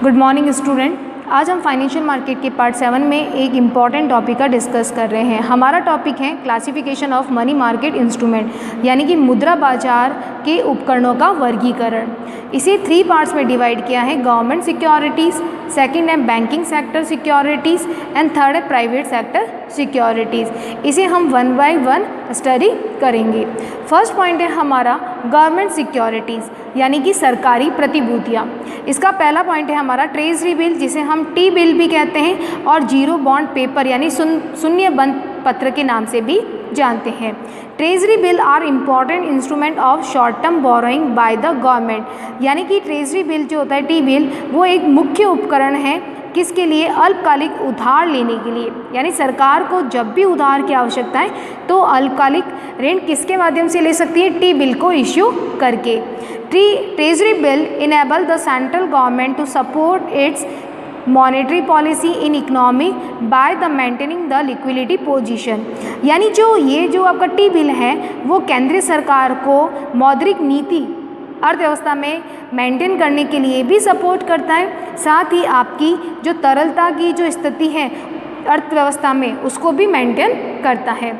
Good morning student. आज हम financial market के पार्ट 7 में एक इम्पॉर्टेंट टॉपिक का डिस्कस कर रहे हैं। हमारा टॉपिक है classification of money market instrument, यानी कि मुद्रा बाजार के उपकरणों का वर्गीकरण। इसे 3 पार्ट्स में डिवाइड किया है: गवर्नमेंट सिक्योरिटीज़, सेकंड है banking sector securities and third है प्राइवेट सेक्टर सिक्योरिटीज़। इसे हम 1 बाय 1 स्टडी करेंगे। फर्स्ट पॉइंट है हमारा गवर्नमेंट सिक्योरिटीज़, यानी कि सरकारी प्रतिभूतियाँ। इसका पहला पॉइंट है हमारा ट्रेजरी बिल, जिसे हम टी बिल भी कहते हैं, और जीरो बॉन्ड पेपर यानी शून्य बंद पत्र के नाम से भी जानते हैं। Treasury bill are important instrument of short term borrowing by the government, यानी कि ट्रेजरी बिल जो होता है टी बिल, वो एक मुख्य उपकरण है किसके लिए? अल्पकालिक उधार लेने के लिए। यानी सरकार को जब भी उधार की आवश्यकता है तो अल्पकालिक ऋण किसके माध्यम से ले सकती है? टी बिल को इश्यू करके। Treasury bill enable the central government to support its monetary policy in economy by the maintaining the liquidity position, यानी जो आपका टी बिल है वो केंद्रीय सरकार को मौद्रिक नीति अर्थव्यवस्था में मेंटेन करने के लिए भी सपोर्ट करता है, साथ ही आपकी जो तरलता की जो स्थिति है अर्थव्यवस्था में उसको भी मेंटेन करता है।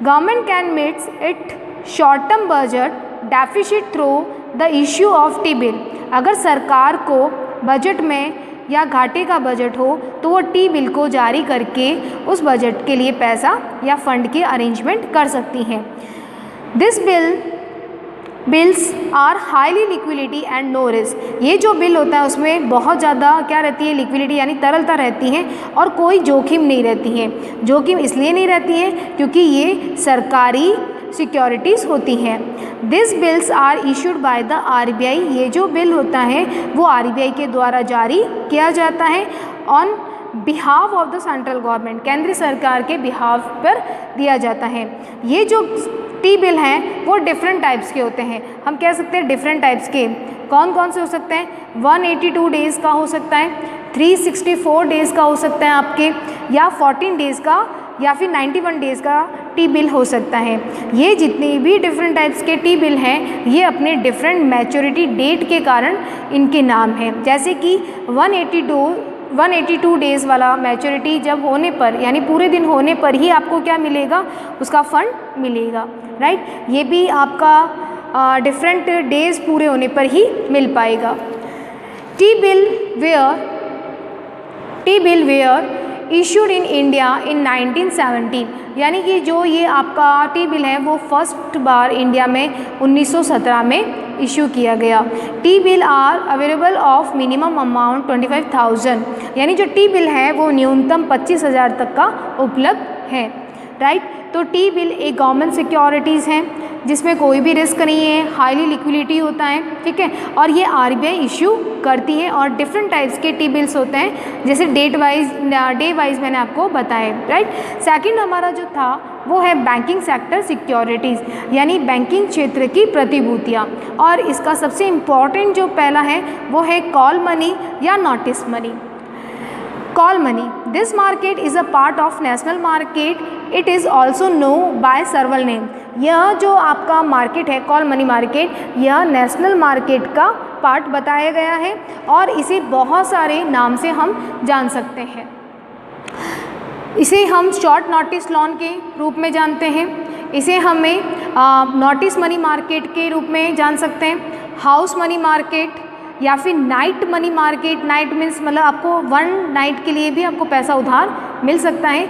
Government can meets it short term budget deficit through the issue of T bill. अगर सरकार को बजट में या घाटे का बजट हो तो वो टी बिल को जारी करके उस बजट के लिए पैसा या फंड के अरेंजमेंट कर सकती हैं। This bills are highly liquidity and no risk. ये जो बिल होता है उसमें बहुत ज़्यादा क्या रहती है? लिक्विडिटी यानी तरलता रहती है और कोई जोखिम नहीं रहती है। जोखिम इसलिए नहीं रहती है क्योंकि ये सरकारी सिक्योरिटीज़ होती हैं। This bills are issued by the RBI. ये जो बिल होता है वो आरबीआई के द्वारा जारी किया जाता है on behalf of the central government, केंद्रीय सरकार के बिहाफ पर दिया जाता है। ये जो टी बिल हैं वो डिफरेंट टाइप्स के होते हैं। हम कह सकते हैं डिफरेंट टाइप्स के कौन कौन से हो सकते हैं? 182 डेज़ का हो सकता है, 364 डेज़ का हो सकता है आपके, या 14 डेज़ का, या फिर 91 डेज़ का टी बिल हो सकता है। ये जितने भी डिफरेंट टाइप्स के टी बिल हैं ये अपने डिफरेंट मैच्योरिटी डेट के कारण इनके नाम हैं। जैसे कि 182 डेज़ वाला मैच्योरिटी जब होने पर यानी पूरे दिन होने पर ही आपको क्या मिलेगा? उसका फंड मिलेगा, राइट। ये भी आपका डिफरेंट डेज़ पूरे होने पर ही मिल पाएगा। T bill were issued in India in 1917, यानी कि जो ये आपका टी बिल है वो फर्स्ट बार इंडिया में 1917 में इशू किया गया। T bill are available of minimum amount 25,000, यानी जो टी बिल है वो न्यूनतम 25,000 तक का उपलब्ध है, राइट। तो टी बिल एक गवर्नमेंट सिक्योरिटीज़ हैं जिसमें कोई भी रिस्क नहीं है, हाईली लिक्विडिटी होता है, ठीक है, और ये आरबीआई इशू करती है। और डिफरेंट टाइप्स के टी बिल्स होते हैं जैसे डे वाइज मैंने आपको बताया, राइट। सेकंड हमारा जो था वो है बैंकिंग सेक्टर सिक्योरिटीज़, यानी बैंकिंग क्षेत्र की प्रतिभूतियाँ। और इसका सबसे इम्पॉर्टेंट जो पहला है वो है कॉल मनी या notice money. Call money, this market is a part of national market, it is also known by several name. यह जो आपका मार्केट है कॉल मनी मार्केट, यह नेशनल मार्केट का पार्ट बताया गया है और इसे बहुत सारे नाम से हम जान सकते हैं। इसे हम शॉर्ट नोटिस लोन के रूप में जानते हैं, इसे हमें नोटिस मनी मार्केट के रूप में जान सकते हैं, हाउस मनी मार्केट या फिर night money market. Night means मतलब आपको 1 नाइट के लिए भी आपको पैसा उधार मिल सकता है।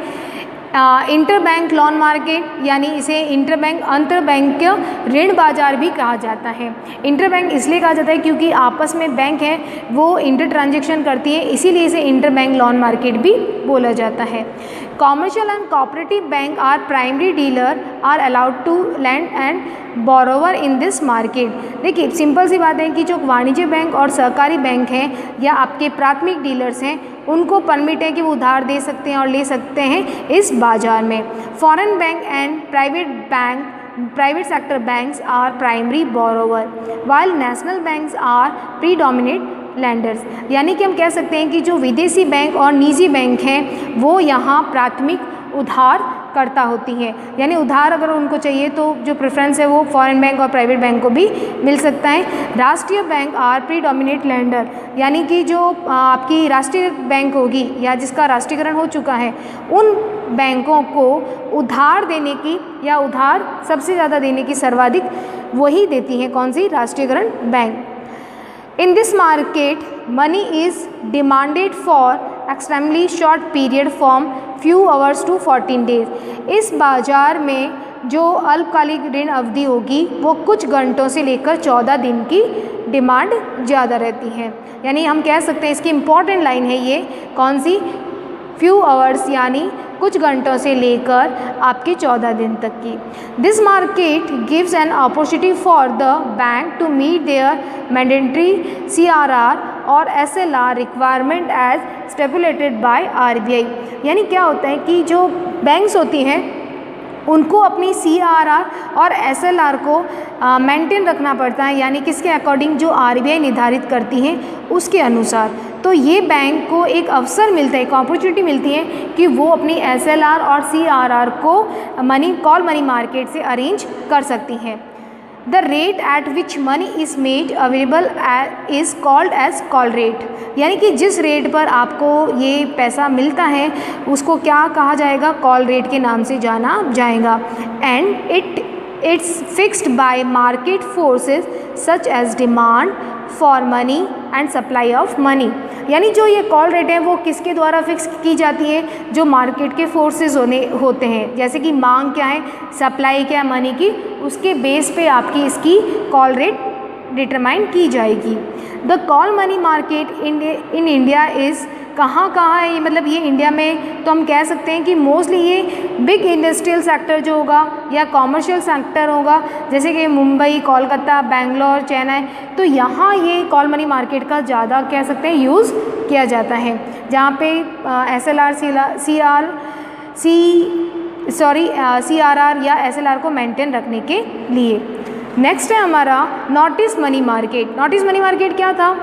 इंटर बैंक लोन मार्केट, यानी इसे इंटर बैंक अंतर बैंक ऋण बाजार भी कहा जाता है। इंटर बैंक इसलिए कहा जाता है क्योंकि आपस में बैंक है वो इंटर ट्रांजेक्शन करती है, इसीलिए इसे इंटर बैंक लोन मार्केट भी बोला जाता है। Commercial and cooperative bank are primary dealer are allowed to lend and borrower in this market. देखिए सिंपल सी बात है कि जो वाणिज्य बैंक और सहकारी बैंक हैं या आपके प्राथमिक डीलर्स हैं उनको परमिट है कि वो उधार दे सकते हैं और ले सकते हैं इस बाजार में। Foreign bank and private sector banks are primary borrower while national banks are predominant lenders, यानी कि हम कह सकते हैं कि जो विदेशी बैंक और निजी बैंक हैं वो यहाँ प्राथमिक उधार करता होती है। यानी उधार अगर उनको चाहिए तो जो प्रेफरेंस है वो फॉरेन बैंक और प्राइवेट बैंक को भी मिल सकता है। राष्ट्रीय बैंक आर प्रीडोमिनेंट लेंडर, यानी कि जो आपकी राष्ट्रीय बैंक होगी या जिसका राष्ट्रीयकरण हो चुका है, उन बैंकों को उधार देने की या उधार सबसे ज़्यादा देने की सर्वाधिक वही देती हैं, कौन सी? राष्ट्रीयकरण bank. In this market, money is demanded for extremely short period from few hours to 14 days. इस बाजार में जो अल्पकालिक ऋण अवधि होगी वो कुछ घंटों से लेकर 14 दिन की डिमांड ज़्यादा रहती है। यानी हम कह सकते हैं इसकी इम्पॉर्टेंट लाइन है ये, कौन सी? फ्यू आवर्स, यानी कुछ घंटों से लेकर आपके 14 दिन तक की। This market gives an opportunity for the bank to meet their mandatory CRR और SLR requirement as stipulated by RBI। यानी क्या होता है कि जो बैंक्स होती हैं उनको अपनी CRR और SLR को मेंटेन रखना पड़ता है, यानी किसके अकॉर्डिंग? जो RBI निर्धारित करती हैं उसके अनुसार। तो ये बैंक को एक अवसर मिलता है, एक अपॉर्चुनिटी मिलती है कि वो अपनी SLR और CRR को कॉल मनी मार्केट से अरेंज कर सकती हैं। The rate at which money is made available is called as call rate, यानी कि जिस रेट पर आपको ये पैसा मिलता है उसको क्या कहा जाएगा? कॉल रेट के नाम से जाना जाएगा। And it's fixed by market forces such as demand for money and supply of money. यानी जो ये कॉल रेट है वो किसके द्वारा फिक्स की जाती है? जो मार्केट के फोर्सेस होते हैं, जैसे कि मांग क्या है, सप्लाई क्या है मनी की, उसके बेस पे आपकी इसकी कॉल रेट डिटरमाइन की जाएगी। The call money market in India is कहाँ है ये? मतलब ये इंडिया में तो हम कह सकते हैं कि मोस्टली ये बिग इंडस्ट्रियल सेक्टर जो होगा या कॉमर्शियल सेक्टर होगा, जैसे कि मुंबई, कोलकाता, बेंगलोर, चेन्नई, तो यहाँ ये कॉल मनी मार्केट का ज़्यादा कह सकते हैं यूज़ किया जाता है, जहाँ पे SLR CRR या SLR को मेंटेन रखने के लिए। नेक्स्ट है हमारा notice money market. Notice money market क्या था?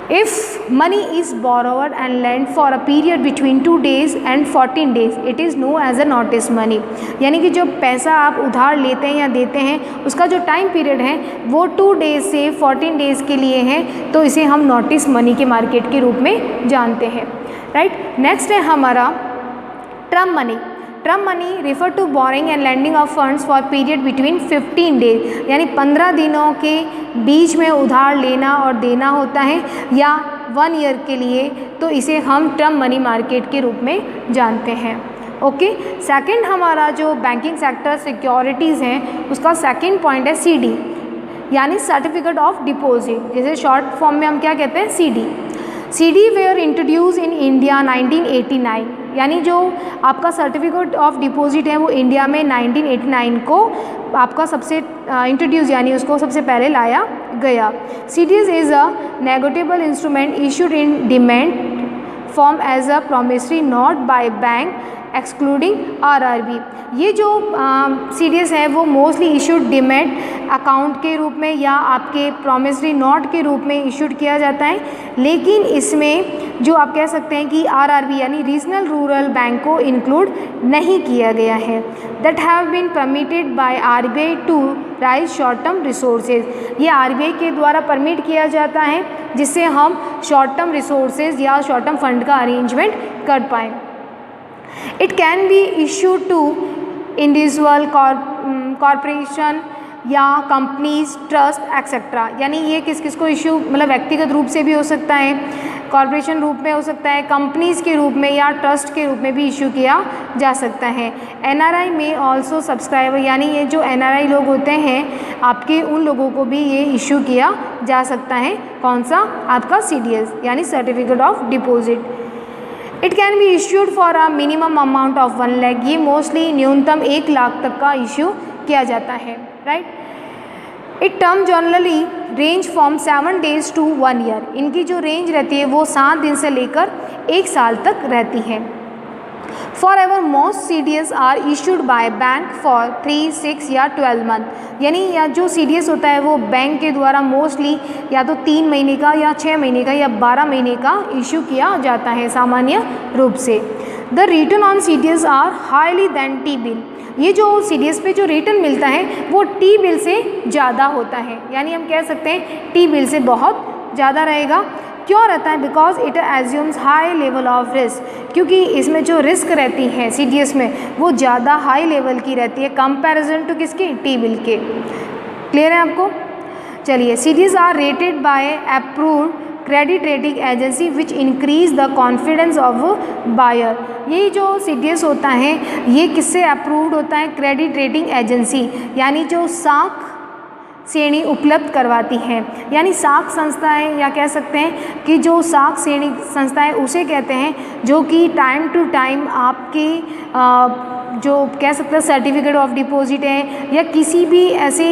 If money is borrowed and lent for a period between 2 days and 14 days, it is known as a notice money। यानी कि जो पैसा आप उधार लेते हैं या देते हैं उसका जो टाइम पीरियड है वो 2 डेज से 14 डेज़ के लिए है, तो इसे हम नोटिस मनी के मार्केट के रूप में जानते हैं, राइट। नेक्स्ट है हमारा term money. Term money refer to borrowing and lending of funds for period between 15 days, यानी 15 दिनों के बीच में उधार लेना और देना होता है या 1 ईयर के लिए, तो इसे हम टर्म मनी मार्केट के रूप में जानते हैं। ओके, सेकंड हमारा जो बैंकिंग सेक्टर सिक्योरिटीज़ हैं उसका सेकंड पॉइंट है CD, यानी सर्टिफिकेट ऑफ डिपॉजिट, जैसे शॉर्ट फॉर्म में हम क्या कहते हैं? CD were introduce in India 1989, यानी जो आपका सर्टिफिकेट ऑफ डिपॉजिट है वो इंडिया में 1989 को आपका सबसे इंट्रोड्यूस, यानी उसको सबसे पहले लाया गया। CDs is a negotiable instrument issued in demand form as a promissory note by bank excluding RRB। ये जो CDs है वो मोस्टली इशूड डिमेट अकाउंट के रूप में या आपके प्रॉमिसरी नोट के रूप में इशूड किया जाता है, लेकिन इसमें जो आप कह सकते हैं कि RRB यानी रीजनल रूरल बैंक को इंक्लूड नहीं किया गया है। That have been permitted by RBI to raise short term resources. ये RBI के द्वारा परमिट किया जाता है जिससे हम शॉर्ट टर्म रिसोर्सेज या शॉर्ट टर्म फंड का अरेंजमेंट कर पाएँ। It can be issue to individual corporation या कंपनीज, ट्रस्ट एक्सेट्रा, यानी ये किस किस को इशू, मतलब व्यक्तिगत रूप से भी हो सकता है, कॉरपोरेशन रूप में हो सकता है, कंपनीज के रूप में या ट्रस्ट के रूप में भी इशू किया जा सकता है। NRI में ऑल्सो सब्सक्राइबर, यानी ये जो NRI लोग होते हैं आपके, उन लोगों को भी ये इशू किया जा सकता है। कौन सा? आपका CDS यानी certificate of deposit. It can be issued for a minimum amount of 1 lakh, ये मोस्टली न्यूनतम 1 लाख तक का इशू किया जाता है, right. It term generally range from 7 days to 1 year, इनकी जो रेंज रहती है वो 7 दिन से लेकर 1 साल तक रहती है। For ever most CDS are issued by bank for 3, 6 या 12 मंथ। यानी या जो CDS होता है वो बैंक के द्वारा मोस्टली या तो 3 महीने का या 6 महीने का या 12 महीने का इशू किया जाता है सामान्य रूप से। The return on CDS are highly than T bill. ये जो CDS पे जो रिटर्न मिलता है वो टी बिल से ज़्यादा होता है, यानी हम कह सकते हैं टी बिल से बहुत ज़्यादा रहेगा। क्यों रहता है? Because it assumes high level of risk, क्योंकि इसमें जो रिस्क रहती है CDS में वो ज़्यादा हाई लेवल की रहती है कंपैरिजन टू किसके? टी बिल के। क्लियर है आपको? चलिए, CDS are rated by approved credit rating agency which increase the confidence of buyer. ये जो CDS होता है ये किससे अप्रूव्ड होता है? क्रेडिट रेटिंग एजेंसी, यानी जो साख श्रेणी उपलब्ध करवाती है, यानी साख संस्थाएं, या कह सकते हैं कि जो साख श्रेणी संस्थाएं उसे कहते हैं जो कि टाइम टू टाइम आपके जो कह सकते हैं सर्टिफिकेट ऑफ डिपॉजिट है या किसी भी ऐसे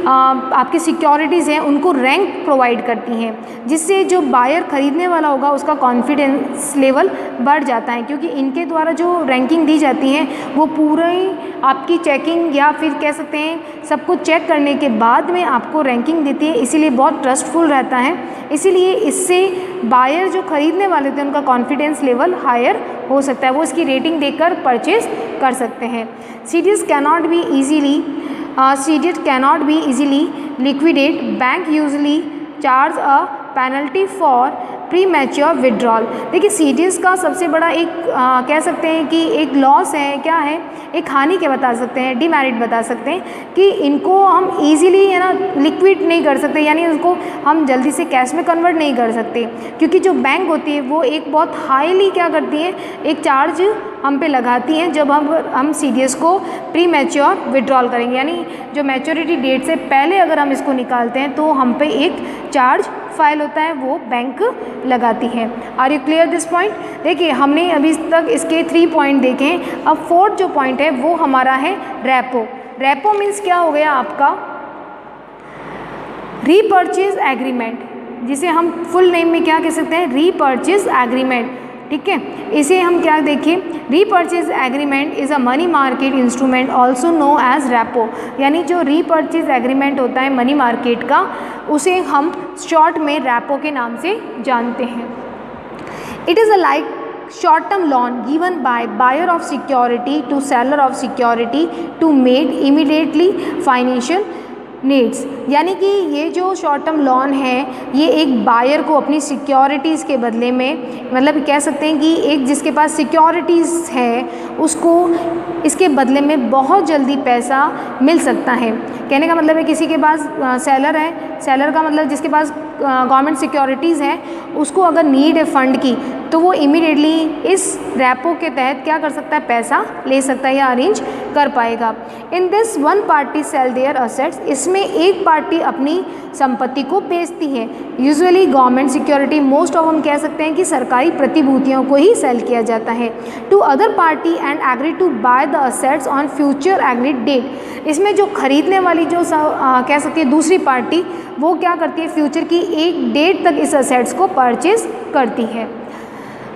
आपकी सिक्योरिटीज़ हैं उनको रैंक प्रोवाइड करती हैं, जिससे जो बायर खरीदने वाला होगा उसका कॉन्फिडेंस लेवल बढ़ जाता है, क्योंकि इनके द्वारा जो रैंकिंग दी जाती है वो पूरी आपकी चेकिंग या फिर कह सकते हैं सब कुछ चेक करने के बाद में आपको रैंकिंग देती है, इसीलिए बहुत ट्रस्टफुल रहता है। इसीलिए इससे बायर जो खरीदने वाले थे उनका कॉन्फिडेंस लेवल हायर हो सकता है, वो इसकी रेटिंग देखकर परचेज कर सकते हैं। CDS cannot be easily liquidate. Bank usually charge a penalty for pre mature withdrawal. देखिए, CDS का सबसे बड़ा एक कह सकते हैं कि एक लॉस है, क्या है, एक हानि क्या बता सकते हैं, डिमेरिट बता सकते हैं कि इनको हम इजीली है ना लिक्विड नहीं कर सकते, यानी उसको हम जल्दी से कैश में कन्वर्ट नहीं कर सकते, क्योंकि जो बैंक होती है वो एक बहुत हाईली क्या करती है, एक चार्ज हम पे लगाती हैं जब हम CDS को प्री मैच्योर विड्रॉल करेंगे, यानी जो मैच्योरिटी डेट से पहले अगर हम इसको निकालते हैं तो हम पे एक चार्ज फाइल होता है वो बैंक लगाती है। Are you clear this point? देखिए, हमने अभी तक इसके 3 पॉइंट देखे हैं। अब 4th जो पॉइंट है वो हमारा है रेपो। रेपो मीन्स क्या हो गया आपका? रीपर्चेज एग्रीमेंट, जिसे हम फुल नेम में क्या कह सकते हैं? Repurchase agreement. ठीक है, इसे हम क्या देखिए, repurchase agreement is a money market instrument also know as repo. यानी जो रीपर्चेज एग्रीमेंट होता है मनी मार्केट का, उसे हम शॉर्ट में रेपो के नाम से जानते हैं। It is a like short term loan given by buyer of security to seller of security to made immediately financial needs. यानी कि ये जो शॉर्ट टर्म लोन है ये एक बायर को अपनी सिक्योरिटीज़ के बदले में, मतलब कह सकते हैं कि एक जिसके पास सिक्योरिटीज़ है उसको इसके बदले में बहुत जल्दी पैसा मिल सकता है। कहने का मतलब है किसी के पास सेलर है, सेलर का मतलब जिसके पास गवर्नमेंट सिक्योरिटीज़ है, उसको अगर नीड है फंड की तो वो इमीडिएटली इस रेपो के तहत क्या कर सकता है, पैसा ले सकता है या अरेंज कर पाएगा। In this one party sell their assets, इसमें एक पार्टी अपनी संपत्ति को बेचती है। Usually government security, most of हम कह सकते हैं कि सरकारी प्रतिभूतियों को ही सेल किया जाता है to other party and agree to buy the assets on future agreed date. इसमें जो खरीदने वाली जो कह सकती है दूसरी पार्टी, वो क्या करती है, फ्यूचर की एक डेट तक इस असेट्स को परचेज करती है।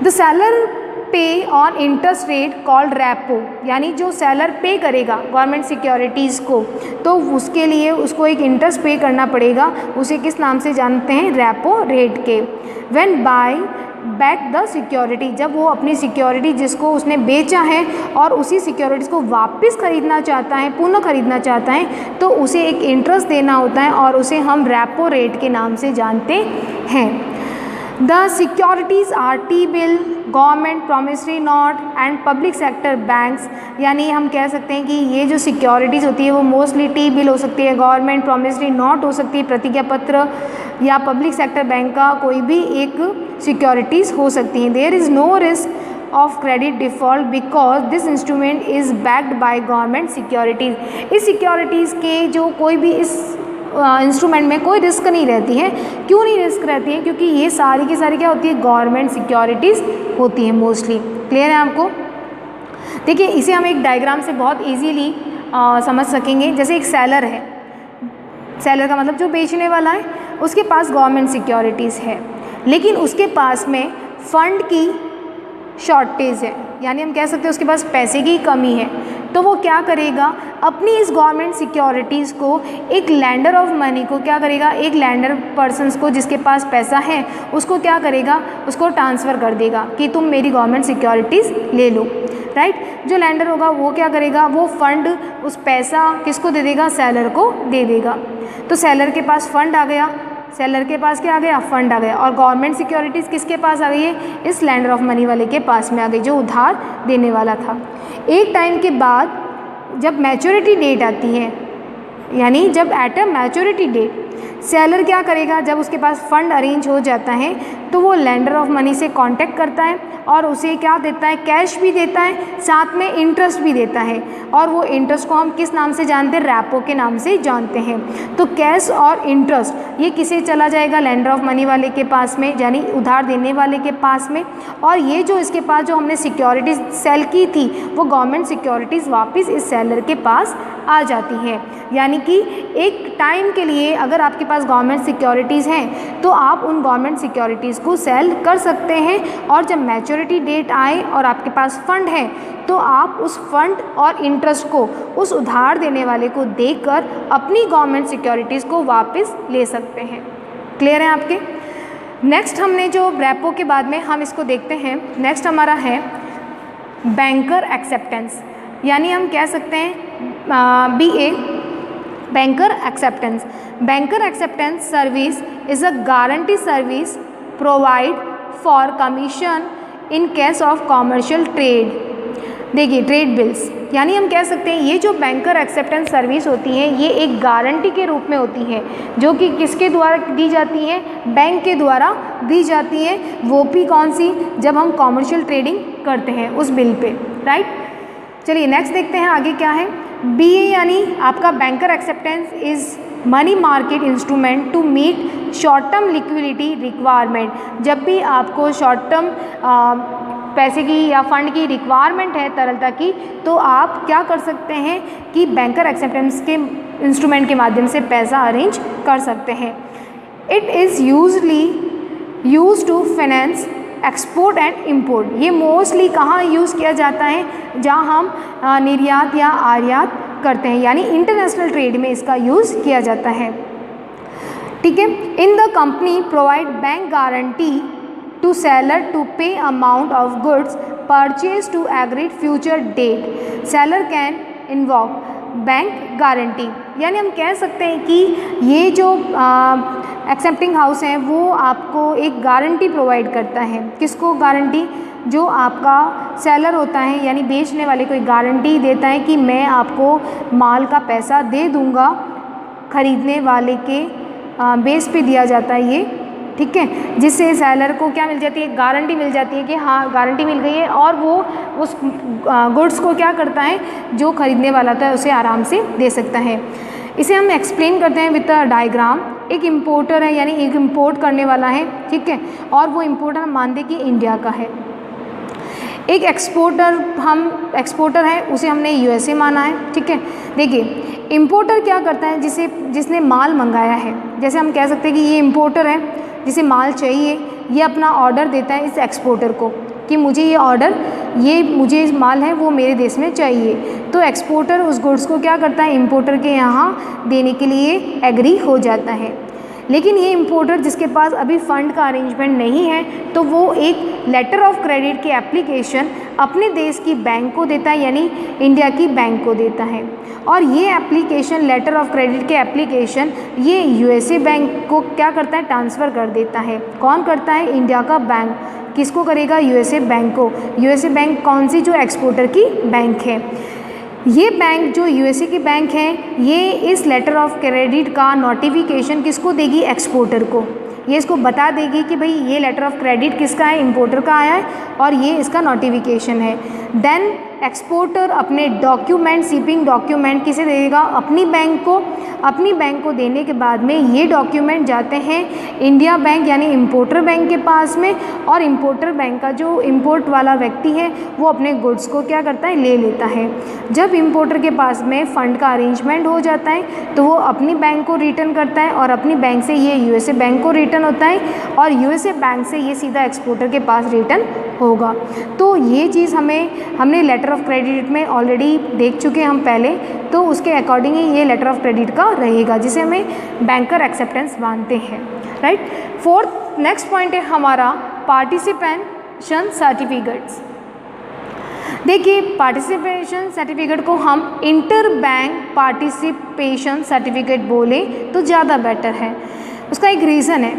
द सेलर पे on interest rate called repo, यानी जो सेलर पे करेगा गवर्नमेंट सिक्योरिटीज़ को तो उसके लिए उसको एक इंटरेस्ट पे करना पड़ेगा, उसे किस नाम से जानते हैं, रेपो रेट के। When buy back the security, जब वो अपनी सिक्योरिटी जिसको उसने बेचा है और उसी सिक्योरिटीज़ को वापस खरीदना चाहता है, पुनः खरीदना चाहता है, तो उसे एक इंटरेस्ट देना होता है और उसे हम रेपो रेट के नाम से जानते हैं। The securities are T-bill, government promissory note and public sector banks. यानी हम कह सकते हैं कि ये जो सिक्योरिटीज़ होती है वो मोस्टली T-बिल हो सकती है, गवर्नमेंट प्रॉमिसरी नोट हो सकती है, प्रतिज्ञा पत्र, या पब्लिक सेक्टर बैंक का कोई भी एक सिक्योरिटीज़ हो सकती हैं। There is no risk of credit default because this instrument is backed by government securities. इस सिक्योरिटीज़ के जो कोई भी इस इंस्ट्रूमेंट में कोई रिस्क नहीं रहती है। क्यों नहीं रिस्क रहती है? क्योंकि ये सारी की सारी क्या होती है, गवर्नमेंट सिक्योरिटीज़ होती हैं मोस्टली। क्लियर है आपको? देखिए, इसे हम एक डायग्राम से बहुत इजीली समझ सकेंगे। जैसे एक सेलर है, सेलर का मतलब जो बेचने वाला है, उसके पास गवर्नमेंट सिक्योरिटीज़ है, लेकिन उसके पास में फ़ंड की शॉर्टेज है, यानी हम कह सकते हैं उसके पास पैसे की कमी है, तो वो क्या करेगा, अपनी इस गवर्नमेंट सिक्योरिटीज़ को एक लैंडर ऑफ मनी को क्या करेगा, एक लैंडर पर्सनस को जिसके पास पैसा है उसको क्या करेगा, उसको ट्रांसफ़र कर देगा कि तुम मेरी गवर्नमेंट सिक्योरिटीज़ ले लो, राइट। जो लैंडर होगा वो क्या करेगा, वो फंड उस पैसा किसको दे देगा, सेलर को दे देगा। तो सेलर के पास फंड आ गया, सेलर के पास क्या आ गया, फंड आ गया, और गवर्नमेंट सिक्योरिटीज़ किसके पास आ गई है, इस लैंडर ऑफ मनी वाले के पास में आ गई जो उधार देने वाला था। एक टाइम के बाद जब मैच्योरिटी डेट आती है, यानी जब at a maturity date seller क्या करेगा, जब उसके पास फंड अरेंज हो जाता है तो वो लैंडर ऑफ मनी से कांटेक्ट करता है और उसे क्या देता है, कैश भी देता है, साथ में इंटरेस्ट भी देता है, और वो इंटरेस्ट को हम किस नाम से जानते हैं, रेपो के नाम से जानते हैं। तो कैश और इंटरेस्ट ये किसे चला जाएगा, लैंडर ऑफ मनी वाले के पास में, यानी उधार देने वाले के पास में, और ये जो इसके पास जो हमने सिक्योरिटीज़ सेल की थी वो गवर्नमेंट सिक्योरिटीज़ वापस इस सेलर के पास आ जाती है। यानी कि एक टाइम के लिए अगर आपके पास गवर्नमेंट सिक्योरिटीज़ हैं तो आप उन गवर्नमेंट सिक्योरिटीज़ को सेल कर सकते हैं, और जब मैच्योरिटी डेट आए और आपके पास फंड है तो आप उस फंड और इंटरेस्ट को उस उधार देने वाले को देकर अपनी गवर्नमेंट सिक्योरिटीज़ को वापस ले सकते हैं। क्लियर है आपके? नेक्स्ट हमने जो रेपो के बाद में हम इसको देखते हैं, नेक्स्ट हमारा है बैंकर एक्सेप्टेंस, यानी हम कह सकते हैं BA banker acceptance. Banker acceptance service is a guarantee service provide for commission in case of commercial trade. देखिए ट्रेड बिल्स, यानी हम कह सकते हैं ये जो बैंकर एक्सेप्टेंस सर्विस होती है ये एक गारंटी के रूप में होती है, जो कि किसके द्वारा दी जाती है, बैंक के द्वारा दी जाती है। वो भी कौन सी, जब हम कॉमर्शियल ट्रेडिंग करते हैं उस बिल पे, राइट। चलिए नेक्स्ट देखते हैं आगे क्या है। BA यानी आपका banker acceptance is money market instrument to meet short term liquidity requirement. जब भी आपको शॉर्ट टर्म पैसे की या फंड की रिक्वायरमेंट है, तरलता की, तो आप क्या कर सकते हैं कि बैंकर एक्सेप्टेंस के इंस्ट्रूमेंट के माध्यम से पैसा अरेंज कर सकते हैं। It is used to finance export and import. ये मोस्टली कहाँ यूज़ किया जाता है, जहाँ हम निर्यात या आयात करते हैं, यानी इंटरनेशनल ट्रेड में इसका यूज़ किया जाता है, ठीक है। In the company provide bank guarantee to seller to pay amount of goods purchase to agreed future date. Seller can invoke bank guarantee, यानी हम कह सकते हैं कि ये जो एक्सेप्टिंग हाउस है वो आपको एक गारंटी प्रोवाइड करता है। किसको गारंटी, जो आपका सेलर होता है यानी बेचने वाले को एक गारंटी देता है कि मैं आपको माल का पैसा दे दूंगा, खरीदने वाले के बेस पे दिया जाता है ये, ठीक है, जिससे सेलर को क्या मिल जाती है, गारंटी मिल जाती है कि हाँ गारंटी मिल गई है, और वो उस गुड्स को क्या करता है, जो खरीदने वाला होता है उसे आराम से दे सकता है। इसे हम एक्सप्लेन करते हैं विद अ डायग्राम। एक इम्पोर्टर है, यानी एक इम्पोर्ट करने वाला है, ठीक है, और वो इम्पोर्टर हम मान दें कि इंडिया का है। एक एक्सपोर्टर है, उसे हमने USA माना है, ठीक है। देखिए इम्पोर्टर क्या करता है, जिसने माल मंगाया है, जैसे हम कह सकते हैं कि ये इम्पोर्टर है जिसे माल चाहिए, ये अपना ऑर्डर देता है इस एक्सपोर्टर को कि मुझे ये ऑर्डर, ये मुझे माल है वो मेरे देश में चाहिए। तो एक्सपोर्टर उस गुड्स को क्या करता है, इम्पोर्टर के यहाँ देने के लिए एग्री हो जाता है। लेकिन ये इम्पोर्टर जिसके पास अभी फ़ंड का अरेंजमेंट नहीं है, तो वो एक लेटर ऑफ क्रेडिट की एप्लीकेशन अपने देश की बैंक को देता है, यानी इंडिया की बैंक को देता है, और ये एप्लीकेशन, लेटर ऑफ क्रेडिट के एप्लीकेशन, ये USA बैंक को क्या करता है, ट्रांसफ़र कर देता है। कौन करता है, इंडिया का बैंक। किसको करेगा, USA बैंक को। USA बैंक कौन सी, जो एक्सपोर्टर की बैंक है। ये बैंक जो USA की बैंक है, ये इस लेटर ऑफ क्रेडिट का नोटिफिकेशन किसको देगी, एक्सपोर्टर को। ये इसको बता देगी कि भाई ये लेटर ऑफ क्रेडिट किसका है, इम्पोर्टर का आया है, और ये इसका नोटिफिकेशन है। देन एक्सपोर्टर अपने डॉक्यूमेंट, शिपिंग डॉक्यूमेंट किसे देगा, अपनी बैंक को। अपनी बैंक को देने के बाद में ये डॉक्यूमेंट जाते हैं इंडिया बैंक यानी इम्पोर्टर बैंक के पास में, और इम्पोर्टर बैंक का जो इम्पोर्ट वाला व्यक्ति है वो अपने गुड्स को क्या करता है, ले लेता है। जब इम्पोर्टर के पास में फ़ंड का अरेंजमेंट हो जाता है तो वो अपनी बैंक को रिटर्न करता है, और अपनी बैंक से ये USA बैंक को रिटर्न होता है, और USA बैंक से ये सीधा एक्सपोर्टर के पास रिटर्न होगा। तो ये चीज़ हमने लेटर ऑफ क्रेडिट में ऑलरेडी देख चुके हैं हम पहले, तो उसके अकॉर्डिंग ही ये लेटर ऑफ क्रेडिट का रहेगा जिसे हमें बैंकर एक्सेप्टेंस मानते हैं, राइट। फोर्थ नेक्स्ट पॉइंट है हमारा पार्टिसिपेशन सर्टिफिकेट्स। देखिए पार्टिसिपेशन सर्टिफिकेट को हम इंटर बैंक पार्टिसिपेशन सर्टिफिकेट बोले तो ज़्यादा बेटर है। उसका एक रीज़न है,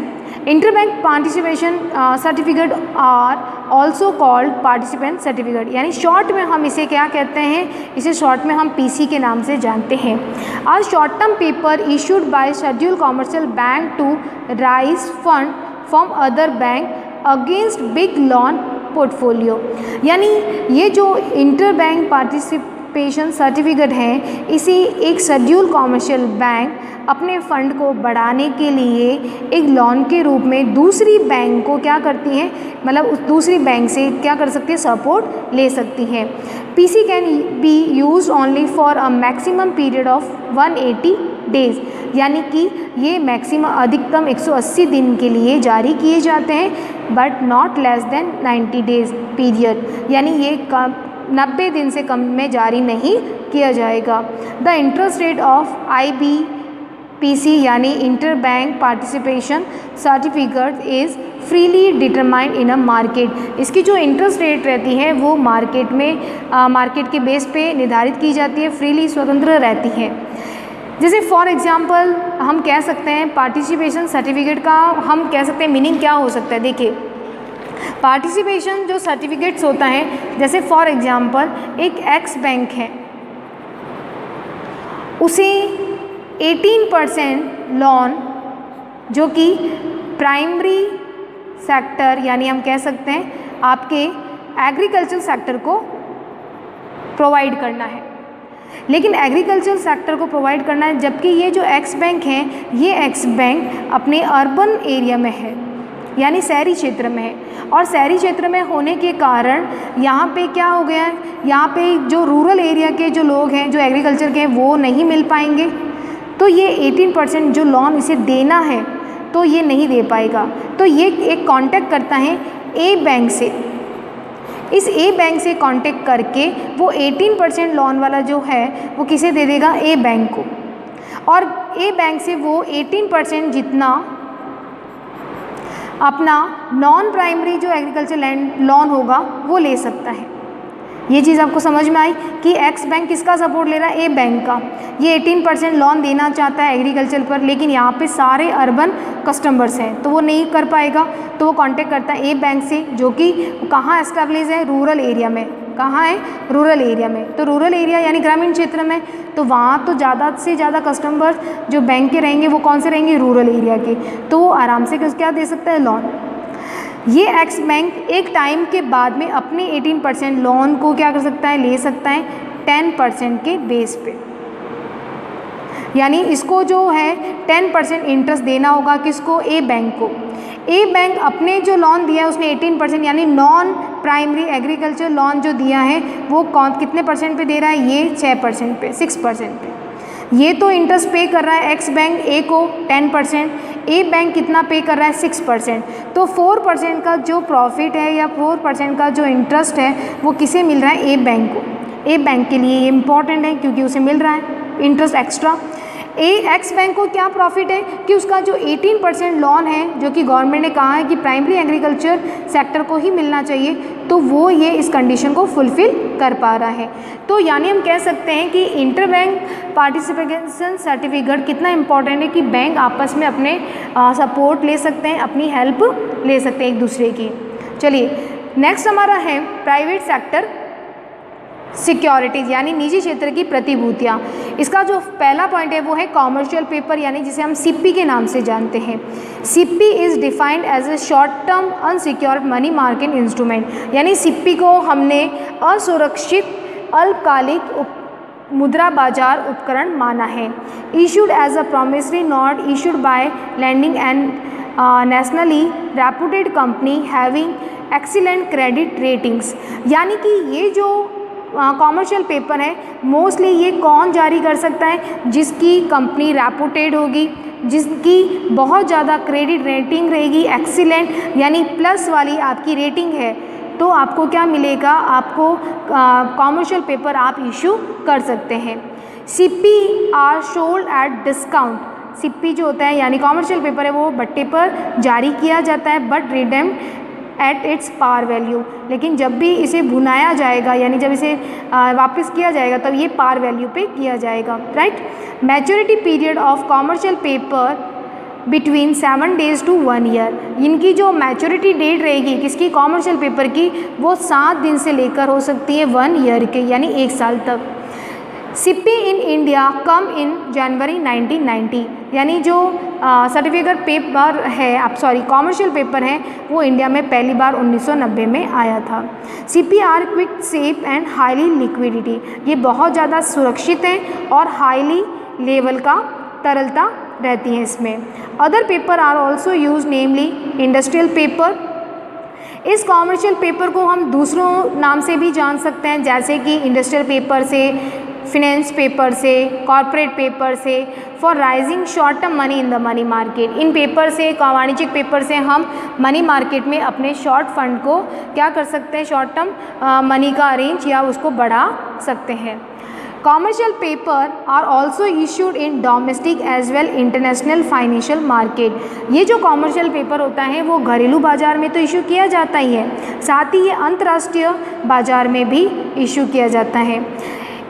inter bank participation certificate are also called participant certificate, यानी शॉर्ट में हम इसे क्या कहते हैं, इसे शॉर्ट में हम पीसी के नाम से जानते हैं। Are short term paper issued by schedule commercial bank to raise fund from other bank against big loan portfolio. यानी ये जो इंटर बैंक पार्टिसिपेशन सर्टिफिकेट है, इसे एक शेड्यूल कॉमर्शियल बैंक अपने फंड को बढ़ाने के लिए एक लोन के रूप में दूसरी बैंक को क्या करती है, मतलब उस दूसरी बैंक से क्या कर सकती है, सपोर्ट ले सकती है। PC can be used only for a maximum period of 180 days, यानी कि ये मैक्सिमम अधिकतम 180 दिन के लिए जारी किए जाते हैं, but not less than 90 days period, यानी ये 90 दिन से कम में जारी नहीं किया जाएगा। The interest rate of IBPC यानी inter bank participation certificate is freely determined in a market. इसकी जो इंटरेस्ट रेट रहती है वो मार्केट के बेस पे निर्धारित की जाती है, फ्रीली स्वतंत्र रहती है। जैसे फॉर एग्जांपल हम कह सकते हैं पार्टिसिपेशन सर्टिफिकेट का हम कह सकते हैं मीनिंग क्या हो सकता है। देखिए पार्टिसिपेशन जो सर्टिफिकेट्स होता है, जैसे फॉर एग्जांपल एक एक्स बैंक है, उसे 18% लोन जो कि प्राइमरी सेक्टर यानी हम कह सकते हैं आपके एग्रीकल्चर सेक्टर को प्रोवाइड करना है। लेकिन एग्रीकल्चर सेक्टर को प्रोवाइड करना है, जबकि ये जो एक्स बैंक है, ये एक्स बैंक अपने अर्बन एरिया में है, यानी शहरी क्षेत्र में है, और शहरी क्षेत्र में होने के कारण यहाँ पे क्या हो गया है, यहाँ पे जो रूरल एरिया के जो लोग हैं जो एग्रीकल्चर के हैं वो नहीं मिल पाएंगे, तो ये 18% जो लोन इसे देना है तो ये नहीं दे पाएगा। तो ये एक कांटेक्ट करता है ए बैंक से, इस ए बैंक से कांटेक्ट करके वो 18% लोन वाला जो है वो किसे दे देगा, ए बैंक को, और ए बैंक से वो 18% जितना अपना नॉन प्राइमरी जो एग्रीकल्चर लैंड लोन होगा वो ले सकता है। ये चीज़ आपको समझ में आई कि एक्स बैंक किसका सपोर्ट ले रहा है, ए बैंक का। ये 18% लोन देना चाहता है एग्रीकल्चर पर, लेकिन यहाँ पे सारे अर्बन कस्टमर्स हैं तो वो नहीं कर पाएगा, तो वो कांटेक्ट करता है ए बैंक से, जो कि कहाँ एस्टेब्लिश है, रूरल एरिया में। कहाँ है, रूरल एरिया में। तो रूरल एरिया यानी ग्रामीण क्षेत्र में, तो वहाँ तो ज़्यादा से ज़्यादा कस्टमर जो बैंक के रहेंगे वो कौन से रहेंगे, रूरल एरिया के, तो वो आराम से क्या दे सकता है, लोन। ये एक्स बैंक एक टाइम के बाद में अपने 18% लोन को क्या कर सकता है, ले सकता है 10% के बेस पे, यानी इसको जो है 10% इंटरेस्ट देना होगा किसको, ए बैंक को। ए बैंक अपने जो लोन दिया है उसने 18% यानी नॉन प्राइमरी एग्रीकल्चर लोन जो दिया है वो कितने परसेंट पे दे रहा है, ये 6% पे, 6% पे। ये तो इंटरेस्ट पे कर रहा है एक्स बैंक ए को 10%, ए बैंक कितना पे कर रहा है, 6%। तो 4% का जो प्रॉफिट है या 4% का जो इंटरेस्ट है वो किसे मिल रहा है, ए बैंक को। ए बैंक के लिए ये इंपॉर्टेंट है क्योंकि उसे मिल रहा है इंटरेस्ट एक्स्ट्रा। एक्स बैंक को क्या प्रॉफिट है कि उसका जो 18% लोन है जो कि गवर्नमेंट ने कहा है कि प्राइमरी एग्रीकल्चर सेक्टर को ही मिलना चाहिए, तो वो ये इस कंडीशन को फुलफिल कर पा रहा है। तो यानी हम कह सकते हैं कि इंटर बैंक पार्टिसिपेशन सर्टिफिकेट कितना इंपॉर्टेंट है कि बैंक आपस में अपने सपोर्ट ले सकते हैं, अपनी हेल्प ले सकते हैं एक दूसरे की। चलिए नेक्स्ट हमारा है प्राइवेट सेक्टर सिक्योरिटीज़ यानी निजी क्षेत्र की प्रतिभूतियाँ। इसका जो पहला पॉइंट है वो है कॉमर्शियल पेपर यानी जिसे हम सीपी के नाम से जानते हैं। CP is defined as a short term unsecured money market instrument, यानी सीपी को हमने असुरक्षित अल्पकालिक मुद्रा बाजार उपकरण माना है। Issued as a promissory note issued by landing and nationally reputed company having excellent credit ratings, यानी कि ये जो कॉमर्शियल पेपर है मोस्टली ये कौन जारी कर सकता है, जिसकी कंपनी रेपुटेड होगी, जिसकी बहुत ज़्यादा क्रेडिट रेटिंग रहेगी, एक्सीलेंट यानी प्लस वाली आपकी रेटिंग है, तो आपको क्या मिलेगा, आपको कॉमर्शियल पेपर आप इशू कर सकते हैं। CP are sold at discount, CP जो होता है यानी कॉमर्शियल पेपर है वो भट्टे पर जारी किया जाता है, but redeemed at its par value, लेकिन जब भी इसे भुनाया जाएगा यानी जब इसे वापस किया जाएगा तब ये पार वैल्यू पे किया जाएगा, right. Maturity period of commercial paper between 7 days to 1 year, इनकी जो मैच्योरिटी डेट रहेगी किसकी, कॉमर्शियल पेपर की, वो 7 दिन से लेकर हो सकती है 1 year के यानी 1 साल तक। सीपी इन इंडिया कम इन जनवरी 1990, यानी जो सर्टिफिकेट पेपर है कॉमर्शियल पेपर है वो इंडिया में पहली बार 1990 में आया था। CP are quick, safe and highly liquidity, ये बहुत ज़्यादा सुरक्षित हैं और हाईली लेवल का तरलता रहती है इसमें। Other paper are also use, namely industrial paper. इस कॉमर्शियल पेपर को हम दूसरों नाम से भी जान सकते हैं, जैसे कि इंडस्ट्रियल पेपर से, फिनेंस पेपर से, कॉर्पोरेट पेपर से, for rising short term money in the money market. In paper से, वाणिज्यिक पेपर से हम मनी मार्केट में अपने शॉर्ट फंड को क्या कर सकते हैं, शॉर्ट टर्म मनी का अरेंज या उसको बढ़ा सकते हैं। Commercial paper are also issued in domestic as well international financial market. ये जो कॉमर्शियल पेपर होता है वो घरेलू बाज़ार में तो इशू किया जाता ही है, साथ ही ये अंतर्राष्ट्रीय बाज़ार में भी इशू किया जाता है।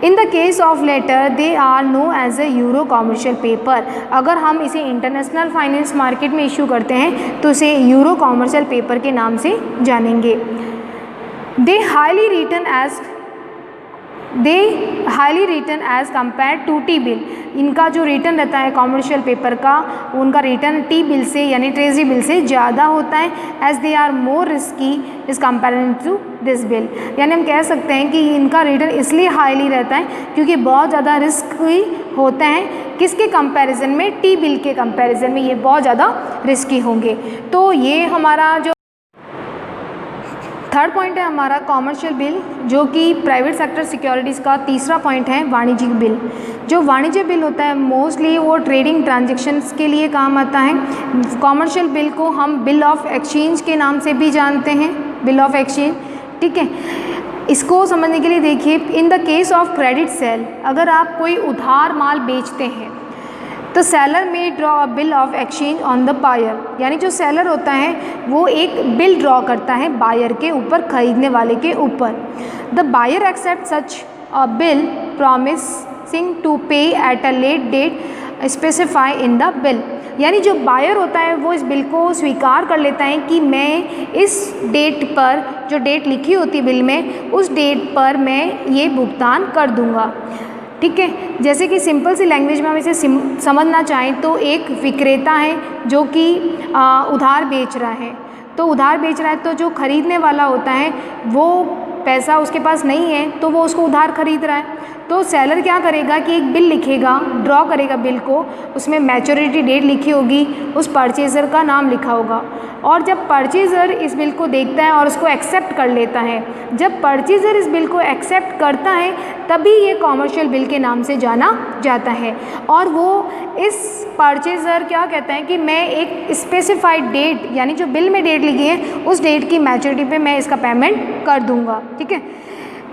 In the case of letter they are no as a euro commercial paper. अगर हम इसे इंटरनेशनल फाइनेंस मार्केट में इशू करते हैं तो इसे यूरो कॉमर्शियल पेपर के नाम से जानेंगे। They highly return as compare to T bill. इनका जो रिटर्न रहता है कॉमर्शियल पेपर का, उनका रिटर्न टी बिल से यानी ट्रेजरी बिल से ज़्यादा होता है, as they are more risky is comparison to this bill. यानी हम कह सकते हैं कि इनका रिटर्न इसलिए हाईली रहता है क्योंकि बहुत ज़्यादा रिस्की होते हैं, किसके कंपैरिजन में, टी बिल के कंपैरिजन में ये बहुत ज़्यादा रिस्की होंगे। तो ये हमारा जो थर्ड पॉइंट है हमारा कॉमर्शियल बिल, जो कि प्राइवेट सेक्टर सिक्योरिटीज़ का तीसरा पॉइंट है वाणिज्यिक बिल। जो वाणिज्य बिल होता है मोस्टली वो ट्रेडिंग ट्रांजैक्शंस के लिए काम आता है। कॉमर्शियल बिल को हम बिल ऑफ एक्सचेंज के नाम से भी जानते हैं, बिल ऑफ एक्सचेंज, ठीक है। इसको समझने के लिए देखिए, इन the case of credit sale, अगर आप कोई उधार माल बेचते हैं तो सेलर में draw a bill of exchange on the buyer, यानी जो सेलर होता है वो एक बिल ड्रॉ करता है बायर के ऊपर, खरीदने वाले के ऊपर। The buyer accept such a bill promising to pay at a late date specify in the bill, यानी जो बायर होता है वो इस बिल को स्वीकार कर लेता है कि मैं इस डेट पर, जो डेट लिखी होती है बिल में, उस डेट पर मैं ये भुगतान कर दूंगा, ठीक है। जैसे कि सिंपल सी लैंग्वेज में हम इसे समझना चाहें तो एक विक्रेता है जो कि उधार बेच रहा है, तो उधार बेच रहा है तो जो खरीदने वाला होता है वो पैसा उसके पास नहीं है तो वो उसको उधार खरीद रहा है, तो सेलर क्या करेगा कि एक बिल लिखेगा, ड्रॉ करेगा बिल को, उसमें मैच्योरिटी डेट लिखी होगी, उस परचेज़र का नाम लिखा होगा, और जब परचेज़र इस बिल को देखता है और उसको एक्सेप्ट कर लेता है, जब परचेज़र इस बिल को एक्सेप्ट करता है तभी ये कॉमर्शियल बिल के नाम से जाना जाता है। और वो इस परचेज़र क्या कहता है कि मैं एक स्पेसिफाइड डेट, यानी जो बिल में डेट लिखी है उस डेट की मैच्योरिटी पे मैं इसका पेमेंट कर दूंगा, ठीक है।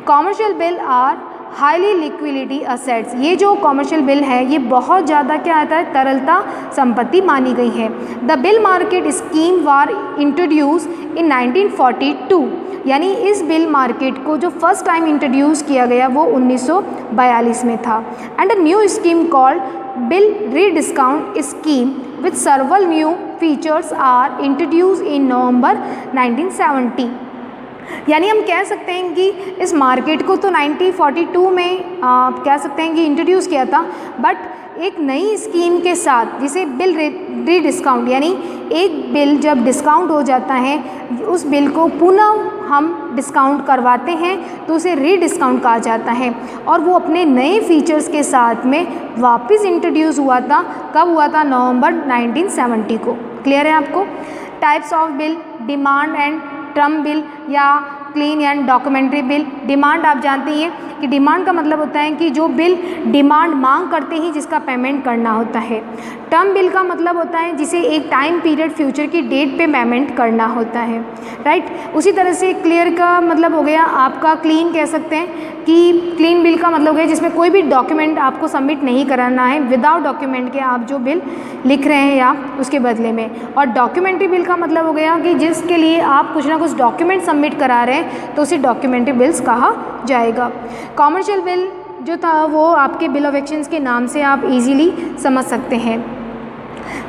Commercial bill are highly liquidity assets, ये जो कॉमर्शियल बिल है ये बहुत ज़्यादा क्या आता है, तरलता संपत्ति मानी गई है। The bill market scheme war introduce इन 1942, यानी इस बिल मार्केट को जो फर्स्ट टाइम इंट्रोड्यूस किया गया वो 1942 में था। And a new scheme called bill rediscount scheme with several new features are introduce in November 1970, यानी हम कह सकते हैं कि इस मार्केट को तो 1942 में कह सकते हैं कि इंट्रोड्यूस किया था, बट एक नई स्कीम के साथ जिसे बिल रीडिस्काउंट, यानी एक बिल जब डिस्काउंट हो जाता है उस बिल को पुनः हम डिस्काउंट करवाते हैं तो उसे रीडिस्काउंट कहा जाता है, और वो अपने नए फीचर्स के साथ में वापस इंट्रोड्यूस हुआ था। कब हुआ था? नवंबर 1970 को। क्लियर है आपको? Types of bill, demand and term bill या clean and documentary bill. Demand आप जानती हैं कि डिमांड का मतलब होता है कि जो बिल डिमांड मांग करते ही जिसका पेमेंट करना होता है। टर्म बिल का मतलब होता है जिसे एक टाइम पीरियड फ्यूचर की डेट पे पेमेंट करना होता है, राइट। उसी तरह से क्लियर का मतलब हो गया आपका क्लीन, कह सकते हैं कि क्लीन बिल का मतलब हो गया जिसमें कोई भी डॉक्यूमेंट आपको सबमिट नहीं कराना है, विदाउट डॉक्यूमेंट के आप जो बिल लिख रहे हैं या उसके बदले में। और डॉक्यूमेंट्री बिल का मतलब हो गया कि जिसके लिए आप कुछ ना कुछ डॉक्यूमेंट सबमिट करा रहे हैं तो उसे डॉक्यूमेंट्री बिल्स कहा जाएगा। कॉमर्शियल बिल जो था वो आपके बिल ऑफ एक्सचेंज के नाम से आप इजीली समझ सकते हैं।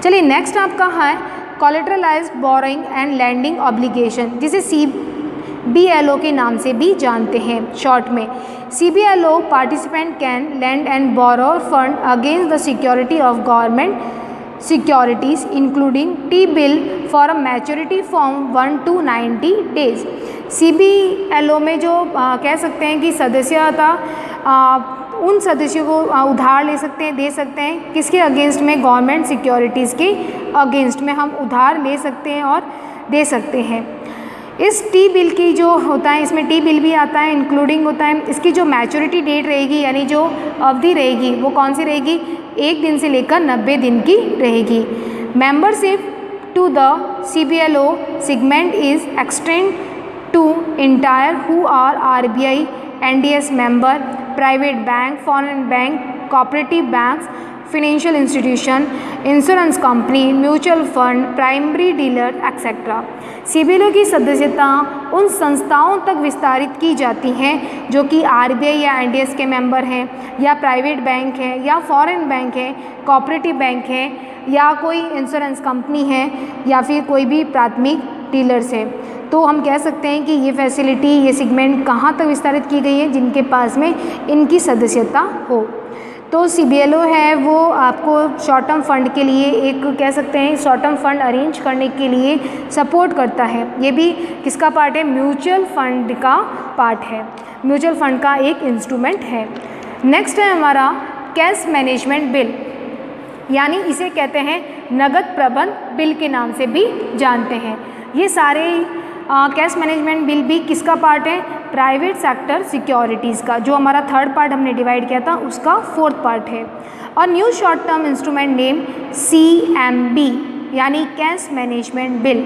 चलिए नेक्स्ट आपका है कोलेटरलाइज्ड बोरोइंग एंड लैंडिंग ऑब्लिगेशन, जिसे CBLO के नाम से भी जानते हैं शॉर्ट में। CBLO participant can land and borrow fund against the security of government securities including T-bill for a maturity from 1 to 90 days। CBLO में जो कह सकते हैं कि सदस्यता उन सदस्यों को उधार ले सकते हैं, दे सकते हैं, किसके अगेंस्ट में, गवर्नमेंट सिक्योरिटीज़ के अगेंस्ट में हम उधार ले सकते हैं और दे सकते हैं। इस T-bill की जो होता है, इसमें T-bill भी आता है, इंक्लूडिंग होता है। इसकी जो मैच्योरिटी डेट रहेगी यानी जो अवधि रहेगी वो कौन सी रहेगी, 1 दिन से लेकर 90 दिन की रहेगी। Membership to the CBLO segment is extend to entire who are RBI NDS member, private bank, foreign bank, cooperative banks, financial institution, insurance company, mutual fund, primary dealer etcetera. CBLO की सदस्यता उन संस्थाओं तक विस्तारित की जाती हैं जो कि RBI या NDS के मेंबर हैं, या प्राइवेट बैंक हैं, या फॉरेन बैंक हैं, कोऑपरेटिव बैंक हैं, या कोई इंश्योरेंस कंपनी है, या फिर कोई भी प्राथमिक डीलर्स है। तो हम कह सकते हैं कि ये फैसिलिटी, ये सेगमेंट कहाँ तक विस्तारित की गई है, जिनके पास में इनकी सदस्यता हो। तो CBLO है वो आपको शॉर्ट टर्म फंड के लिए एक कह सकते हैं शॉर्ट टर्म फंड अरेंज करने के लिए सपोर्ट करता है। ये भी किसका पार्ट है, म्यूचुअल फंड का पार्ट है, म्यूचुअल फंड का एक इंस्ट्रूमेंट है। नेक्स्ट है हमारा कैश मैनेजमेंट बिल, यानी इसे कहते हैं नगद प्रबंध बिल के नाम से भी जानते हैं। ये सारे कैश मैनेजमेंट बिल भी किसका पार्ट है, प्राइवेट सेक्टर सिक्योरिटीज़ का, जो हमारा थर्ड पार्ट हमने डिवाइड किया था उसका फोर्थ पार्ट है। और new short term instrument name CMB यानी cash management bill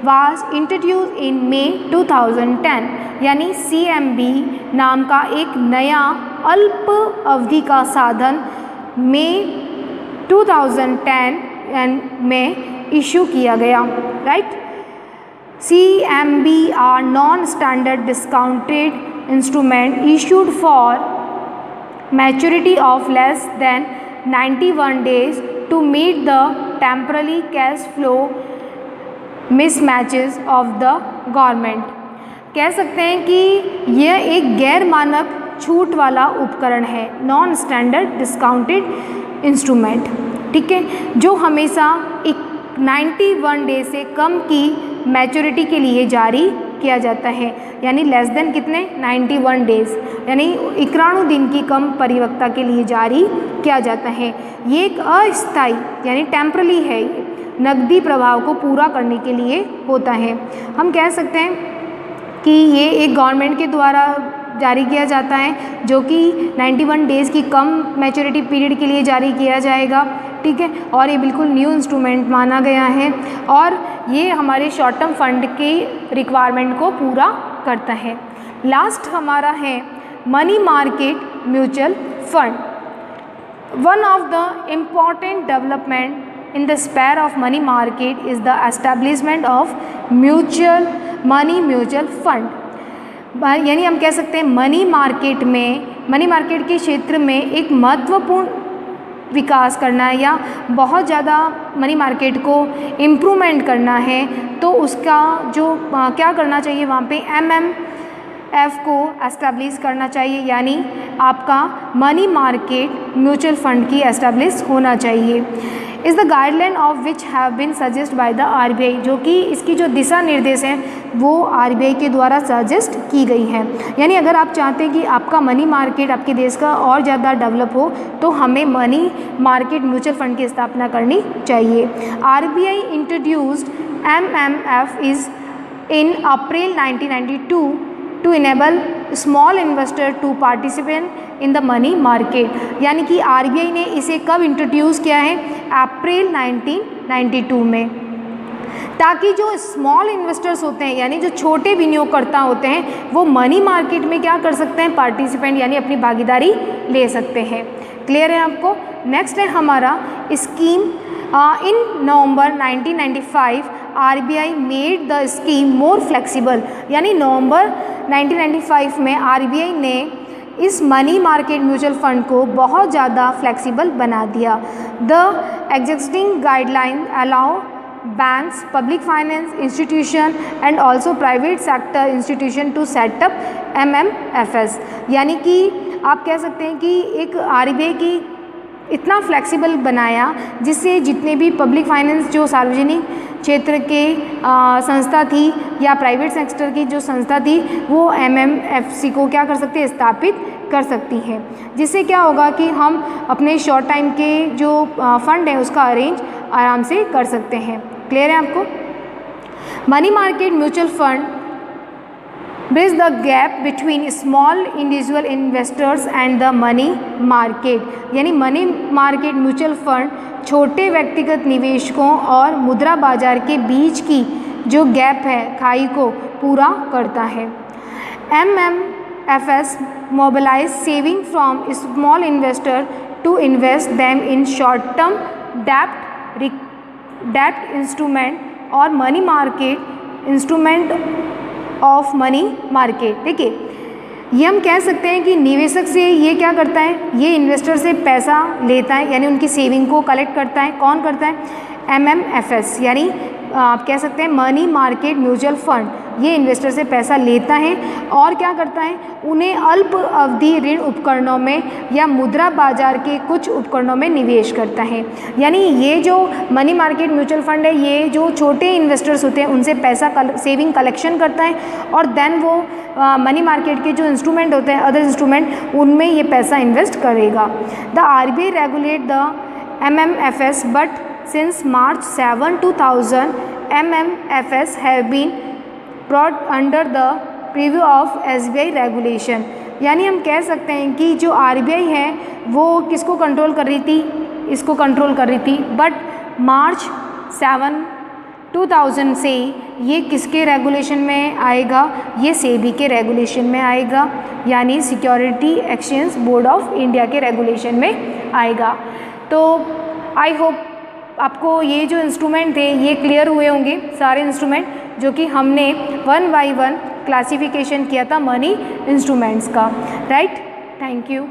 was introduce in May 2010, यानी CMB नाम का एक नया अल्प अवधि का साधन May 2010 में इशू किया गया, right. CMB are non-standard discounted instrument issued for maturity of less than 91 days to meet the temporary cash flow mismatches of the government। कह सकते हैं कि यह एक गैर मानक छूट वाला उपकरण है, नॉन स्टैंडर्ड डिस्काउंटेड इंस्ट्रूमेंट, ठीक है, जो हमेशा 91 डे से कम की मैच्योरिटी के लिए जारी किया जाता है, यानी लेस देन कितने 91 डेज, यानी 91 दिन की कम परिपक्वता के लिए जारी किया जाता है। ये एक अस्थायी यानी टेम्पररी है, नकदी प्रभाव को पूरा करने के लिए होता है। हम कह सकते हैं कि ये एक गवर्नमेंट के द्वारा जारी किया जाता है जो कि 91 डेज़ की कम मैच्योरिटी पीरियड के लिए जारी किया जाएगा, ठीक है। और ये बिल्कुल न्यू इंस्ट्रूमेंट माना गया है और ये हमारे शॉर्ट टर्म फंड के रिक्वायरमेंट को पूरा करता है। लास्ट हमारा है money market mutual fund. One of the important development in the sphere of money market is the establishment of mutual fund, यानी हम कह सकते हैं मनी मार्केट के क्षेत्र में एक महत्वपूर्ण विकास करना है या बहुत ज़्यादा मनी मार्केट को इम्प्रूवमेंट करना है, तो उसका जो क्या करना चाहिए वहाँ पे MMF को एस्टेब्लिश करना चाहिए, यानी आपका मनी मार्केट म्यूचुअल फंड की एस्टेब्लिश होना चाहिए। Is the guideline of which have been suggest by the RBI, जो कि इसकी जो दिशा निर्देश हैं वो RBI के द्वारा सजेस्ट की गई है। यानी अगर आप चाहते हैं कि आपका मनी मार्केट आपके देश का और ज़्यादा डेवलप हो तो हमें मनी मार्केट म्यूचुअल फंड की स्थापना करनी चाहिए। RBI introduced MMF is in April 1992 to enable small investor to participate in the money market. यानी कि RBI ने इसे कब इंट्रोड्यूस किया है? अप्रैल 1992 में, ताकि जो स्मॉल इन्वेस्टर्स होते हैं यानी जो छोटे विनियोगकर्ता होते हैं वो मनी मार्केट में क्या कर सकते हैं? पार्टिसिपेंट यानी अपनी भागीदारी ले सकते हैं। क्लियर है आपको? नेक्स्ट है हमारा scheme. In November 1995 RBI made the scheme more flexible. यानी नवंबर 1995 में RBI ने इस मनी मार्केट म्यूचुअल फंड को बहुत ज़्यादा फ्लेक्सिबल बना दिया। The existing guideline allow banks, public finance institution and also private sector institution to set up MMFS। यानी कि आप कह सकते हैं कि एक RBI की इतना फ्लेक्सिबल बनाया जिससे जितने भी पब्लिक फाइनेंस जो सार्वजनिक क्षेत्र के संस्था थी या प्राइवेट सेक्टर की जो संस्था थी वो MMFC को क्या कर सकती है? स्थापित कर सकती है, जिससे क्या होगा कि हम अपने शॉर्ट टाइम के जो फंड है उसका अरेंज आराम से कर सकते हैं। क्लियर है आपको? Money market mutual fund bridge the gap between small individual investors and the money market. यानी मनी मार्केट म्यूचुअल फंड छोटे व्यक्तिगत निवेशकों और मुद्रा बाजार के बीच की जो गैप है, खाई को पूरा करता है। MMFS mobilize saving from small investor to invest them in short term debt instrument और money market instrument of money market. देखिए, ये हम कह सकते हैं कि निवेशक से ये क्या करता है? ये इन्वेस्टर से पैसा लेता है यानी उनकी सेविंग को कलेक्ट करता है। कौन करता है? MMFS यानी आप कह सकते हैं मनी मार्केट म्यूचुअल फंड। ये इन्वेस्टर से पैसा लेता है और क्या करता है? उन्हें अल्प अवधि ऋण उपकरणों में या मुद्रा बाजार के कुछ उपकरणों में निवेश करता है। यानी ये जो मनी मार्केट म्यूचुअल फंड है ये जो छोटे इन्वेस्टर्स होते हैं उनसे पैसा सेविंग कलेक्शन करता है और देन वो मनी मार्केट के जो इंस्ट्रूमेंट होते हैं, अदर इंस्ट्रूमेंट, उनमें ये पैसा इन्वेस्ट करेगा। The RBI regulate the MMFS but since March 7, 2000 MMFS have been brought under the preview of SBI regulation। यानी हम कह सकते हैं कि जो RBI है वो किसको कंट्रोल कर रही थी? इसको कंट्रोल कर रही थी, बट मार्च 7, 2000 से ये किसके रेगुलेशन में आएगा? ये सेबी के रेगुलेशन में आएगा, यानी security exchange board of India के रेगुलेशन में आएगा। तो आई होप आपको ये जो इंस्ट्रूमेंट थे ये क्लियर हुए होंगे, सारे इंस्ट्रूमेंट जो कि हमने 1 by 1 क्लासिफिकेशन किया था मनी इंस्ट्रूमेंट्स का। Right, thank you.